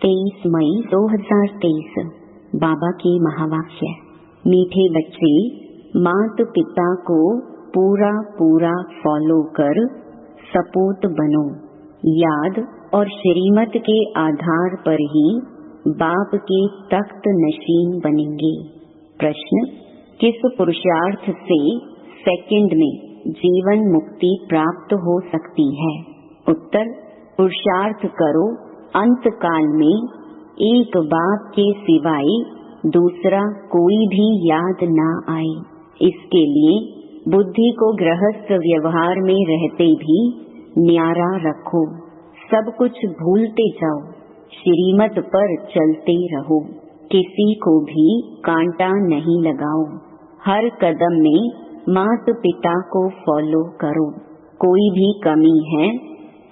23 मई 2023 बाबा की महावाक्य। मीठे बच्चे, माता पिता को पूरा पूरा फॉलो कर सपूत बनो। याद और श्रीमत के आधार पर ही बाप के तख्त नशीन बनेंगे। प्रश्न, किस पुरुषार्थ से सेकंड में जीवन मुक्ति प्राप्त हो सकती है? उत्तर, पुरुषार्थ करो अंत काल में एक बाप के सिवाय दूसरा कोई भी याद ना आए। इसके लिए बुद्धि को गृहस्थ व्यवहार में रहते भी न्यारा रखो। सब कुछ भूलते जाओ, श्रीमत पर चलते रहो। किसी को भी कांटा नहीं लगाओ। हर कदम में माता पिता को फॉलो करो। कोई भी कमी है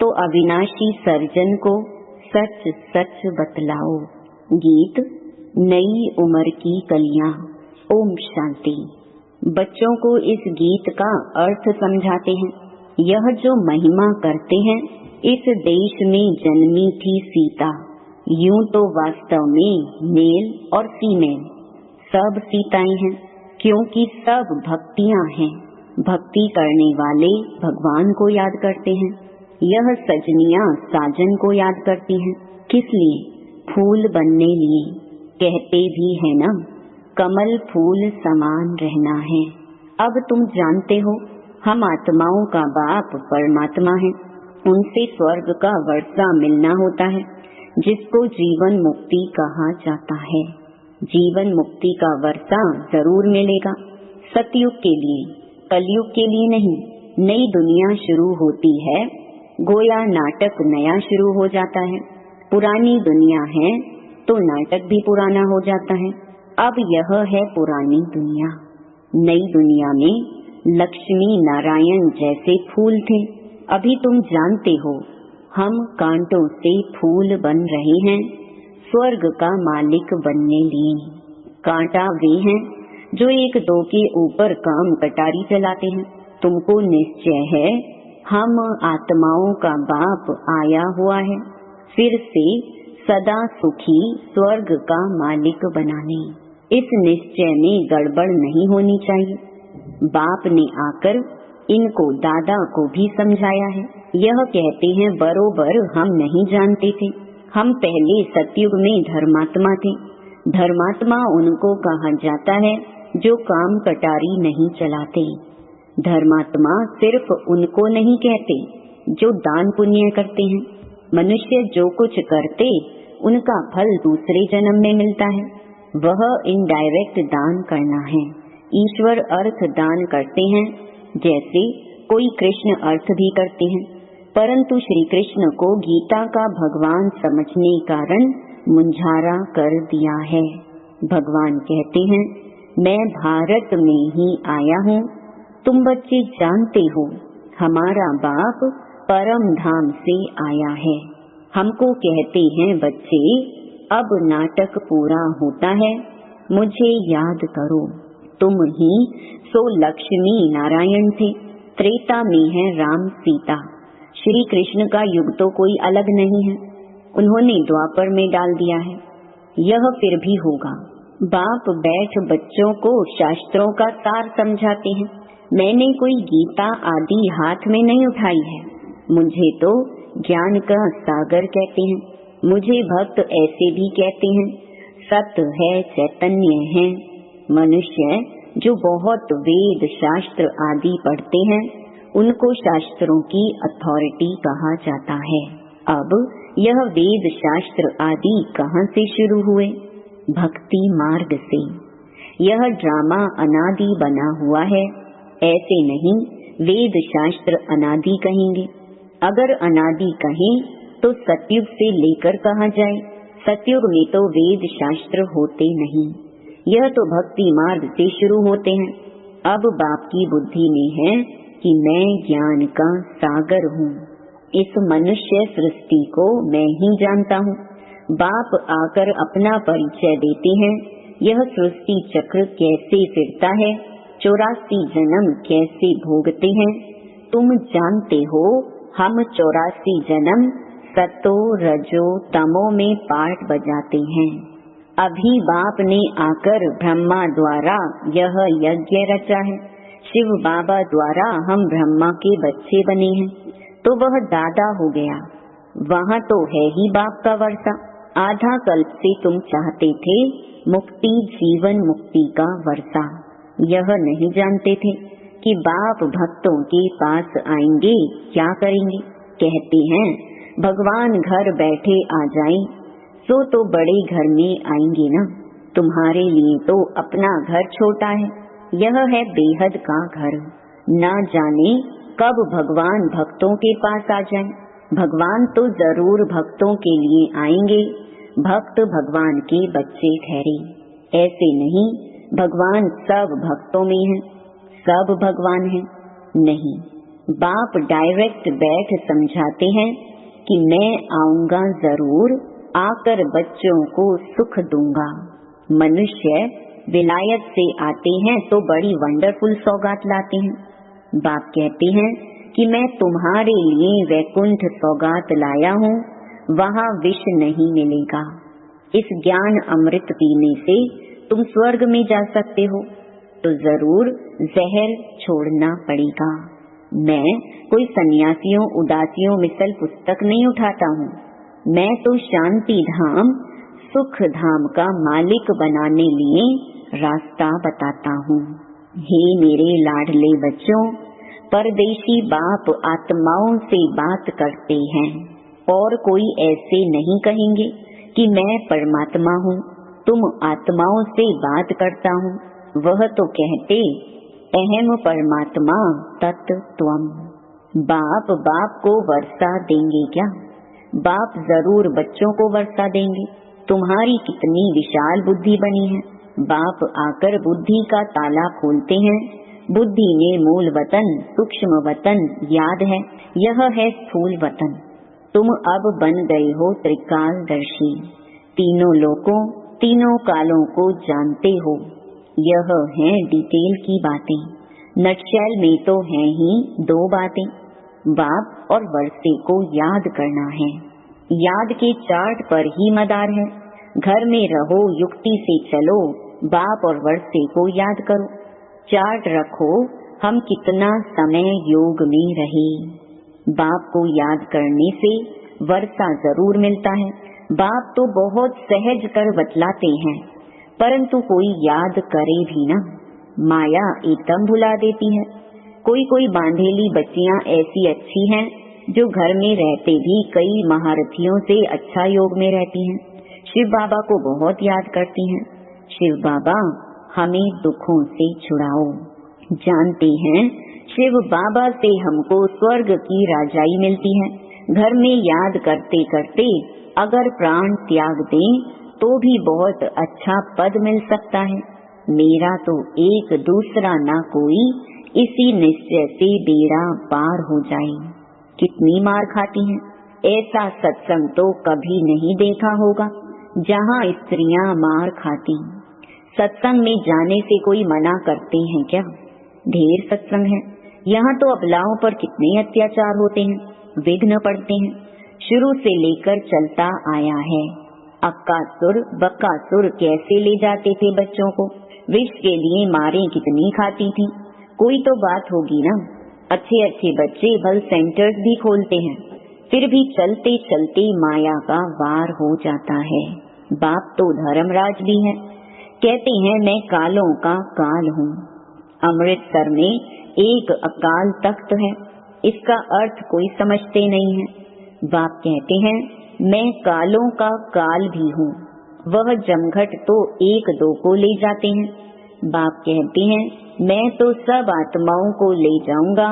तो अविनाशी सर्जन को सच सच बतलाओ। गीत, नई उम्र की कलियां। ओम शांति। बच्चों को इस गीत का अर्थ समझाते हैं। यह जो महिमा करते हैं, इस देश में जन्मी थी सीता। यूं तो वास्तव में मेल और फीमेल सब सीताएं हैं, क्योंकि सब भक्तियां हैं। भक्ति करने वाले भगवान को याद करते हैं। यह सजनियां साजन को याद करती हैं। किस लिए? फूल बनने लिए। कहते भी है ना, कमल फूल समान रहना है। अब तुम जानते हो, हम आत्माओं का बाप परमात्मा है। उनसे स्वर्ग का वर्षा मिलना होता है, जिसको जीवन मुक्ति कहा जाता है। जीवन मुक्ति का वर्षा जरूर मिलेगा, सतयुग के लिए, कलयुग के लिए नहीं। नई दुनिया शुरू होती है, गोया नाटक नया शुरू हो जाता है। पुरानी दुनिया है तो नाटक भी पुराना हो जाता है। अब यह है पुरानी दुनिया। नई दुनिया में लक्ष्मी नारायण जैसे फूल थे। अभी तुम जानते हो, हम कांटों से फूल बन रहे हैं, स्वर्ग का मालिक बनने लिए। कांटा वे हैं जो एक दो के ऊपर काम कटारी चलाते हैं। तुमको निश्चय है, हम आत्माओं का बाप आया हुआ है, फिर से सदा सुखी स्वर्ग का मालिक बनाने। इस निश्चय में गड़बड़ नहीं होनी चाहिए। बाप ने आकर इनको दादा को भी समझाया है। यह कहते हैं, बरोबर हम नहीं जानते थे। हम पहले सतयुग में धर्मात्मा थे। धर्मात्मा उनको कहा जाता है जो काम कटारी नहीं चलाते। धर्मात्मा सिर्फ उनको नहीं कहते जो दान पुण्य करते हैं। मनुष्य जो कुछ करते, उनका फल दूसरे जन्म में मिलता है। वह इनडायरेक्ट दान करना है। ईश्वर अर्थ दान करते हैं, जैसे कोई कृष्ण अर्थ भी करते हैं। परंतु श्री कृष्ण को गीता का भगवान समझने कारण मुंझारा कर दिया है। भगवान कहते हैं, मैं भारत में ही आया हूँ। तुम बच्चे जानते हो, हमारा बाप परम धाम से आया है। हमको कहते हैं, बच्चे अब नाटक पूरा होता है, मुझे याद करो। तुम ही सो लक्ष्मी नारायण थे। त्रेता में है राम सीता। श्री कृष्ण का युग तो कोई अलग नहीं है, उन्होंने द्वापर में डाल दिया है। यह फिर भी होगा। बाप बैठ बच्चों को शास्त्रों का सार समझाते हैं। मैंने कोई गीता आदि हाथ में नहीं उठाई है। मुझे तो ज्ञान का सागर कहते हैं। मुझे भक्त ऐसे भी कहते हैं, सत्य है, चैतन्य है। मनुष्य जो बहुत वेद शास्त्र आदि पढ़ते हैं, उनको शास्त्रों की अथॉरिटी कहा जाता है। अब यह वेद शास्त्र आदि कहाँ से शुरू हुए? भक्ति मार्ग से। यह ड्रामा अनादि बना हुआ है। ऐसे नहीं वेद शास्त्र अनादि कहेंगे। अगर अनादि कहें तो सतयुग से लेकर कहा जाए। सतयुग में तो वेद शास्त्र होते नहीं। यह तो भक्ति मार्ग से शुरू होते हैं। अब बाप की बुद्धि में है कि मैं ज्ञान का सागर हूँ। इस मनुष्य सृष्टि को मैं ही जानता हूँ। बाप आकर अपना परिचय देते हैं। यह सृष्टि चक्र कैसे फिरता है, 84 जन्म कैसे भोगते हैं। तुम जानते हो, हम 84 जन्म सतो रजो तमो में पार्ट बजाते हैं। अभी बाप ने आकर ब्रह्मा द्वारा यह यज्ञ रचा है, शिव बाबा द्वारा हम ब्रह्मा के बच्चे बने हैं, तो वह दादा हो गया। वहाँ तो है ही बाप का वर्षा। आधा कल्प से तुम चाहते थे मुक्ति, जीवन मुक्ति का वर्षा। यह नहीं जानते थे कि बाप भक्तों के पास आएंगे, क्या करेंगे। कहते हैं भगवान घर बैठे आ जाएं, सो तो बड़े घर में आएंगे ना। तुम्हारे लिए तो अपना घर छोटा है, यह है बेहद का घर। ना जाने कब भगवान भक्तों के पास आ जाएं। भगवान तो जरूर भक्तों के लिए आएंगे, भक्त भगवान के बच्चे ठहरे। ऐसे नहीं भगवान सब भक्तों में है, सब भगवान है, नहीं। बाप डायरेक्ट बैठ समझाते हैं कि मैं आऊंगा जरूर, आकर बच्चों को सुख दूंगा। मनुष्य विलायत से आते हैं तो बड़ी वंडरफुल सौगात लाते हैं। बाप कहते हैं कि मैं तुम्हारे लिए वैकुंठ सौगात लाया हूँ, वहाँ विष नहीं मिलेगा। इस ज्ञान अमृत पीने से तुम स्वर्ग में जा सकते हो, तो जरूर जहर छोड़ना पड़ेगा। मैं कोई सन्यासियों उदासियों मिसल पुस्तक नहीं उठाता हूँ। मैं तो शांति धाम सुख धाम का मालिक बनाने लिए रास्ता बताता हूँ। हे मेरे लाडले बच्चों, परदेशी बाप आत्माओं से बात करते हैं और कोई ऐसे नहीं कहेंगे कि मैं परमात्मा हूँ, तुम आत्माओं से बात करता हूँ। वह तो कहते अहम परमात्मा तत्त्वम। बाप को वर्षा देंगे क्या? बाप जरूर बच्चों को वर्षा देंगे। तुम्हारी कितनी विशाल बुद्धि बनी है। बाप आकर बुद्धि का ताला खोलते हैं। बुद्धि में मूल वतन सूक्ष्म वतन याद है, यह है स्थूल वतन। तुम अब बन गए हो त्रिकालदर्शी, तीनों लोकों तीनों कालों को जानते हो। यह है डिटेल की बातें। नटशेल में तो है ही दो बातें, बाप और वर्षे को याद करना है। याद के चार्ट पर ही मदार है। घर में रहो, युक्ति से चलो, बाप और वर्षे को याद करो। चार्ट रखो हम कितना समय योग में रहे। बाप को याद करने से वर्षा जरूर मिलता है। बाप तो बहुत सहज कर बतलाते हैं, परंतु कोई याद करे भी ना, माया एकदम भुला देती है। कोई बांधेली बच्चियां ऐसी अच्छी हैं जो घर में रहते भी कई महारथियों से अच्छा योग में रहती हैं। शिव बाबा को बहुत याद करती हैं। शिव बाबा हमें दुखों से छुड़ाओ। जानते हैं शिव बाबा से हमको स्वर्ग की राजाई मिलती है। घर में याद करते करते अगर प्राण त्याग दें तो भी बहुत अच्छा पद मिल सकता है। मेरा तो एक दूसरा ना कोई, इसी निश्चय से बेड़ा पार हो जाए। कितनी मार खाती हैं। ऐसा सत्संग तो कभी नहीं देखा होगा जहाँ स्त्रियां मार खाती। सत्संग में जाने से कोई मना करते हैं क्या? ढेर सत्संग है। यहाँ तो अबलाओं पर कितने अत्याचार होते हैं, विघ्न पड़ते हैं। शुरू से लेकर चलता आया है। अक्कासुर बक्कासुर कैसे ले जाते थे बच्चों को, विष के लिए मारें कितनी खाती थी। कोई तो बात होगी ना। अच्छे अच्छे बच्चे बल सेंटर्स भी खोलते हैं, फिर भी चलते चलते माया का वार हो जाता है। बाप तो धर्मराज भी है। कहते हैं मैं कालों का काल हूँ। अमृतसर में एक अकाल तख्त है, इसका अर्थ कोई समझते नहीं है। बाप कहते हैं मैं कालों का काल भी हूँ। वह जमघट तो एक दो को ले जाते हैं। बाप कहते हैं मैं तो सब आत्माओं को ले जाऊंगा,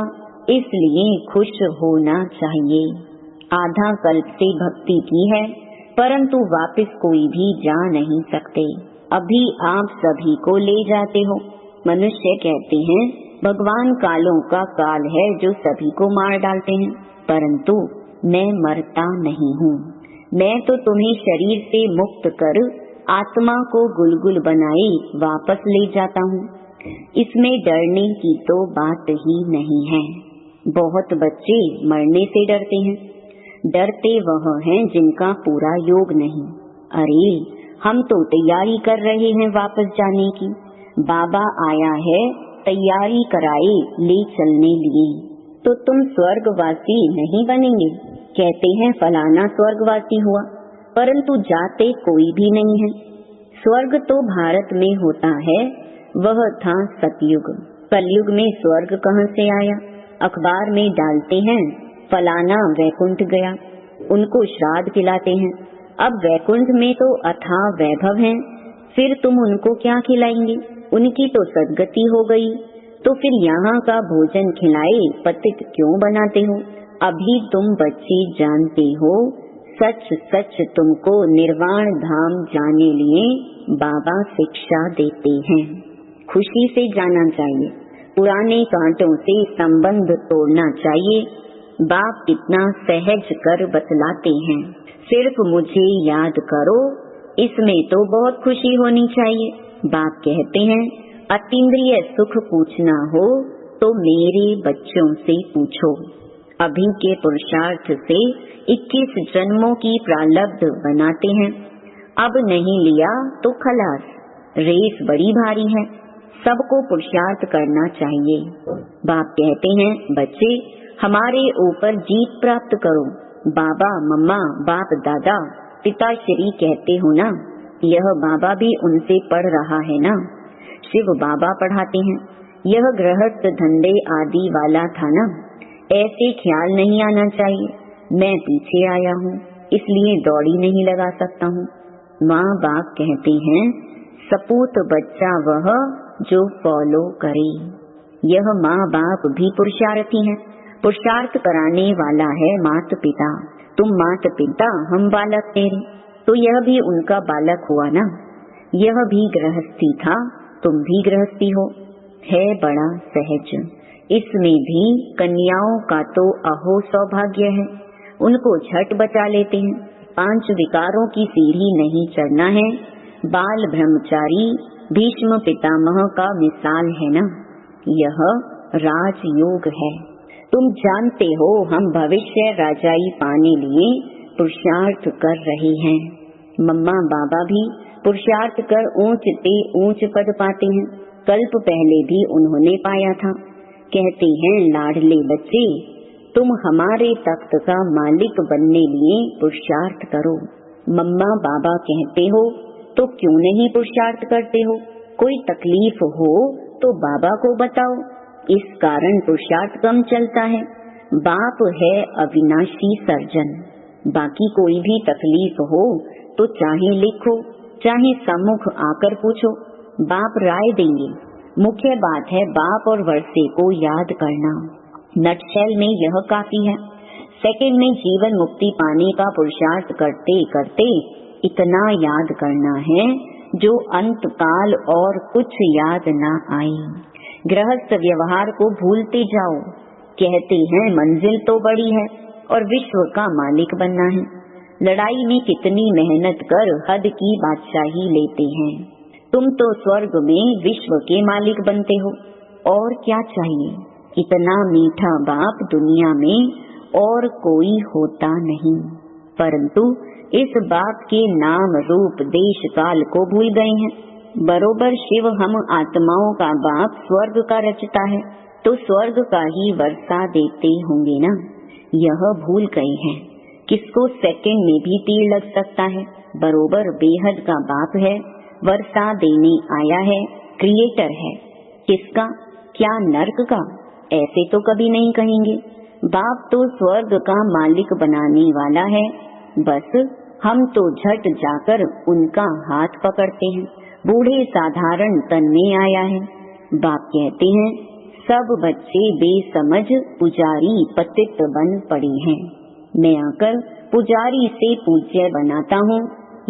इसलिए खुश होना चाहिए। आधा कल्प से भक्ति की है, परंतु वापस कोई भी जा नहीं सकते। अभी आप सभी को ले जाते हो। मनुष्य कहते हैं भगवान कालों का काल है जो सभी को मार डालते हैं, परंतु मैं मरता नहीं हूँ। मैं तो तुम्हें शरीर से मुक्त कर आत्मा को गुलगुल बनाए वापस ले जाता हूँ। इसमें डरने की तो बात ही नहीं है। बहुत बच्चे मरने से डरते हैं। डरते वह हैं जिनका पूरा योग नहीं। अरे हम तो तैयारी कर रहे हैं वापस जाने की। बाबा आया है तैयारी कराए ले चलने लिए। तो तुम स्वर्गवासी नहीं बनेंगे? कहते हैं फलाना स्वर्गवासी हुआ, परंतु जाते कोई भी नहीं है। स्वर्ग तो भारत में होता है, वह था सतयुग। कलयुग में स्वर्ग कहाँ से आया? अखबार में डालते हैं फलाना वैकुंठ गया, उनको श्राद्ध खिलाते हैं। अब वैकुंठ में तो अथाह वैभव है, फिर तुम उनको क्या खिलाएंगे? उनकी तो सदगति हो गई, तो फिर यहाँ का भोजन खिलाए पतित क्यों बनाते हो? अभी तुम बच्चे जानते हो, सच सच तुमको निर्वाण धाम जाने लिए बाबा शिक्षा देते हैं। खुशी से जाना चाहिए, पुराने कांटों से संबंध तोड़ना चाहिए। बाप कितना सहज कर बतलाते हैं, सिर्फ मुझे याद करो, इसमें तो बहुत खुशी होनी चाहिए। बाप कहते हैं अतीन्द्रिय सुख पूछना हो तो मेरे बच्चों से पूछो। अभी के पुरुषार्थ से 21 जन्मों की प्रारब्ध बनाते हैं, अब नहीं लिया तो खलास। रेस बड़ी भारी है, सबको पुरुषार्थ करना चाहिए। बाप कहते हैं बच्चे हमारे ऊपर जीत प्राप्त करो। बाबा मम्मा बाप दादा पिताश्री कहते हो ना, यह बाबा भी उनसे पढ़ रहा है ना। शिव बाबा पढ़ाते हैं, यह गृहस्थ धंधे आदि वाला था ना। ऐसे ख्याल नहीं आना चाहिए मैं पीछे आया हूँ इसलिए दौड़ी नहीं लगा सकता हूँ। माँ बाप कहते हैं सपूत बच्चा वह जो फॉलो करे। यह माँ बाप भी पुरुषार्थी हैं, पुरुषार्थ कराने वाला है मात पिता। तुम मात पिता, हम बालक तेरे, तो यह भी उनका बालक हुआ ना। यह भी गृहस्थी था, तुम भी गृहस्थी हो, है बड़ा सहज। इसमें भी कन्याओं का तो अहो सौभाग्य है, उनको झट बचा लेते हैं। 5 विकारों की सीढ़ी नहीं चढ़ना है। बाल ब्रह्मचारी भीष्म पितामह का मिसाल है ना, यह राजयोग है। तुम जानते हो हम भविष्य राजाई पाने लिए पुरुषार्थ कर रहे हैं। मम्मा बाबा भी पुरुषार्थ कर ऊंच ते ऊंच पद पाते हैं, कल्प पहले भी उन्होंने पाया था। कहते हैं लाडले बच्चे तुम हमारे तख्त का मालिक बनने लिए पुरुषार्थ करो। मम्मा बाबा कहते हो तो क्यों नहीं पुरुषार्थ करते हो? कोई तकलीफ हो तो बाबा को बताओ, इस कारण पुरुषार्थ कम चलता है। बाप है अविनाशी सर्जन, बाकी कोई भी तकलीफ हो तो चाहे लिखो चाहे सम्मुख आकर पूछो, बाप राय देंगे। मुख्य बात है बाप और वर्षे को याद करना। नटशेल में यह काफी है। सेकंड में जीवन मुक्ति पाने का पुरुषार्थ करते करते इतना याद करना है जो अंत काल और कुछ याद ना आए। गृहस्थ व्यवहार को भूलते जाओ। कहते हैं मंजिल तो बड़ी है और विश्व का मालिक बनना है। लड़ाई में कितनी मेहनत कर हद की बादशाही लेते हैं। तुम तो स्वर्ग में विश्व के मालिक बनते हो, और क्या चाहिए? इतना मीठा बाप दुनिया में और कोई होता नहीं, परंतु इस बाप के नाम रूप देश काल को भूल गए हैं। बरोबर शिव हम आत्माओं का बाप स्वर्ग का रचता है, तो स्वर्ग का ही वर्षा देते होंगे ना, यह भूल गए हैं। किसको सेकंड में भी तीर लग सकता है। बरोबर बेहद का बाप है, वर्षा देने आया है, क्रिएटर है। किसका? क्या नर्क का? ऐसे तो कभी नहीं कहेंगे। बाप तो स्वर्ग का मालिक बनाने वाला है, बस हम तो झट जाकर उनका हाथ पकड़ते हैं। बूढ़े साधारण तन में आया है। बाप कहते हैं सब बच्चे बेसमझ पुजारी पतित बन पड़े हैं, मैं आकर पुजारी से पूज्य बनाता हूँ।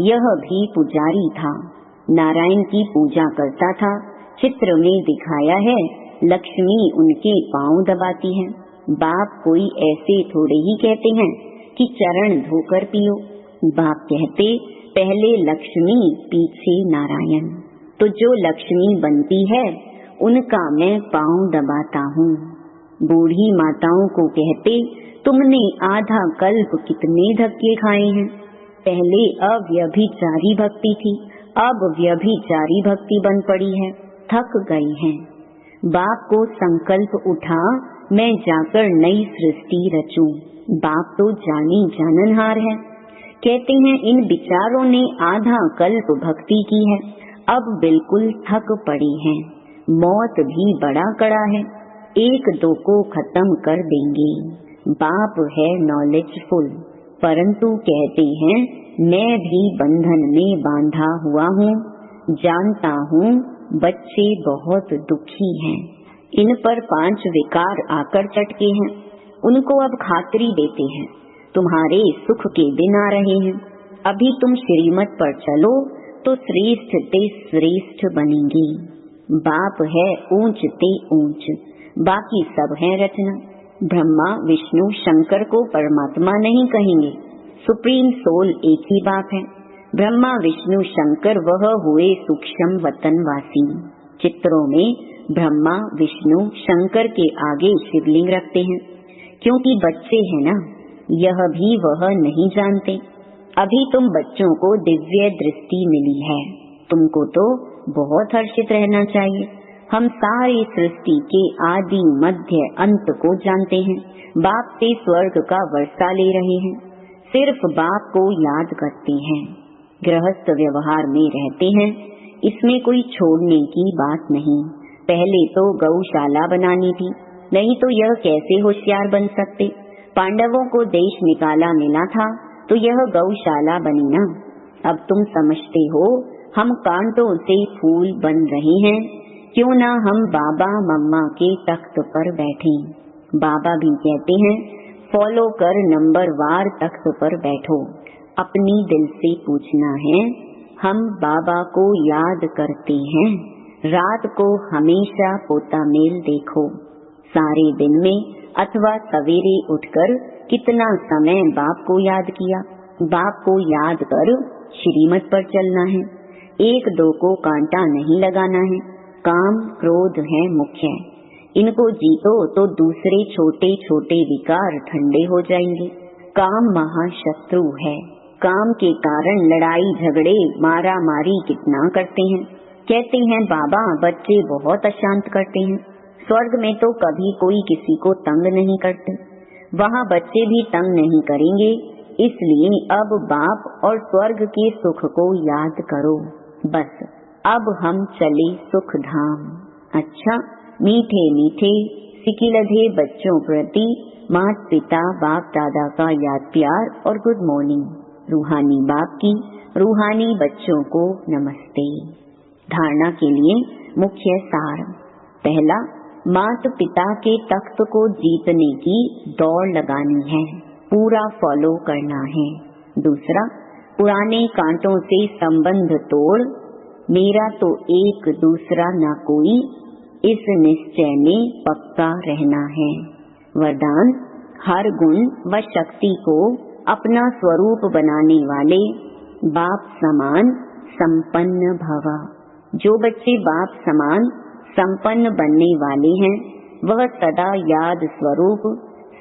यह भी पुजारी था, नारायण की पूजा करता था। चित्र में दिखाया है लक्ष्मी उनके पांव दबाती है। बाप कोई ऐसे थोड़े ही कहते हैं कि चरण धोकर पियो। बाप कहते पहले लक्ष्मी पीछे नारायण, तो जो लक्ष्मी बनती है उनका मैं पांव दबाता हूँ। बूढ़ी माताओं को कहते, तुमने आधा कल्प कितने धक्के खाए हैं। पहले अव्यभिचारी भक्ति थी, अब व्यभिचारी भक्ति बन पड़ी है, थक गई हैं। बाप को संकल्प उठा, मैं जाकर नई सृष्टि रचूं। बाप तो जानी जाननहार है। कहते हैं इन विचारों ने आधा कल्प भक्ति की है, अब बिल्कुल थक पड़ी हैं। मौत भी बड़ा कड़ा है, एक दो को खत्म कर देंगे। बाप है नॉलेजफुल, परंतु कहते हैं मैं भी बंधन में बांधा हुआ हूँ। जानता हूँ बच्चे बहुत दुखी हैं, इन पर 5 विकार आकर चटके हैं। उनको अब खातरी देते हैं, तुम्हारे सुख के दिन आ रहे हैं। अभी तुम श्रीमत पर चलो तो श्रेष्ठ ते श्रेष्ठ बनेंगी। बाप है ऊंच ते ऊंच, बाकी सब है रचना। ब्रह्मा विष्णु शंकर को परमात्मा नहीं कहेंगे, सुप्रीम सोल एक ही बाप है। ब्रह्मा विष्णु शंकर वह हुए सूक्ष्म वतनवासी। चित्रों में ब्रह्मा विष्णु शंकर के आगे शिवलिंग रखते हैं, क्योंकि बच्चे हैं ना, यह भी वह नहीं जानते। अभी तुम बच्चों को दिव्य दृष्टि मिली है, तुमको तो बहुत हर्षित रहना चाहिए। हम सारी सृष्टि के आदि मध्य अंत को जानते हैं। बाप से स्वर्ग का वर्षा ले रहे हैं, सिर्फ बाप को याद करते हैं। गृहस्थ व्यवहार में रहते हैं, इसमें कोई छोड़ने की बात नहीं। पहले तो गौशाला बनानी थी, नहीं तो यह कैसे होशियार बन सकते। पांडवों को देश निकाला मिला था तो यह गौशाला बनी ना। अब तुम समझते हो हम कांटों से फूल बन रहे हैं, क्यों ना हम बाबा मम्मा के तख्त पर बैठें। बाबा भी कहते हैं फॉलो कर नंबर वार तख्त पर बैठो। अपनी दिल से पूछना है, हम बाबा को याद करते हैं। रात को हमेशा पोता मेल देखो। सारे दिन में अथवा सवेरे उठकर कितना समय बाप को याद किया। बाप को याद कर श्रीमत पर चलना है। एक दो को कांटा नहीं लगाना है। काम क्रोध है मुख्य, इनको जीतो तो दूसरे छोटे छोटे विकार ठंडे हो जाएंगे। काम महाशत्रु है, काम के कारण लड़ाई झगड़े मारा मारी कितना करते हैं। कहते हैं बाबा बच्चे बहुत अशांत करते हैं। स्वर्ग में तो कभी कोई किसी को तंग नहीं करते, वहाँ बच्चे भी तंग नहीं करेंगे। इसलिए अब बाप और स्वर्ग के सुख को याद करो। बस अब हम चले सुख धाम। अच्छा, मीठे मीठे सिकिलधे बच्चों प्रति माता पिता बाप दादा का याद प्यार और गुड मॉर्निंग। रूहानी बाप की रूहानी बच्चों को नमस्ते। धारणा के लिए मुख्य सार। पहला, माता पिता के तख्त को जीतने की दौड़ लगानी है, पूरा फॉलो करना है। दूसरा, पुराने कांटों से संबंध तोड़, मेरा तो एक दूसरा ना कोई, इस निश्चय में पक्का रहना है। वरदान, हर गुण व शक्ति को अपना स्वरूप बनाने वाले बाप समान संपन्न भवा। जो बच्चे बाप समान संपन्न बनने वाले हैं, वह सदा याद स्वरूप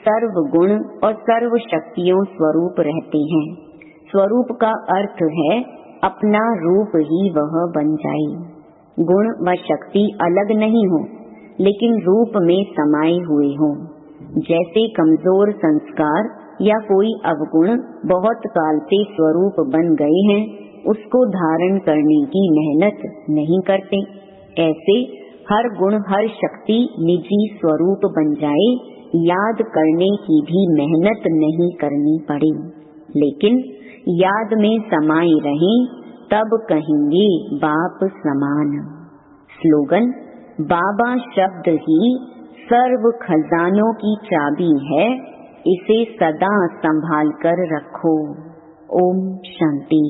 सर्व गुण और सर्व शक्तियों स्वरूप रहते हैं। स्वरूप का अर्थ है अपना रूप ही वह बन जाए। गुण व शक्ति अलग नहीं हो, लेकिन रूप में समाये हुए हो। जैसे कमजोर संस्कार या कोई अवगुण बहुत काल से स्वरूप बन गए हैं, उसको धारण करने की मेहनत नहीं करते, ऐसे हर गुण हर शक्ति निजी स्वरूप बन जाए, याद करने की भी मेहनत नहीं करनी पड़े, लेकिन याद में समाये रहें, तब कहेंगे बाप समान। स्लोगन, बाबा शब्द ही सर्व खजानों की चाबी है, इसे सदा संभाल कर रखो। ओम शांति।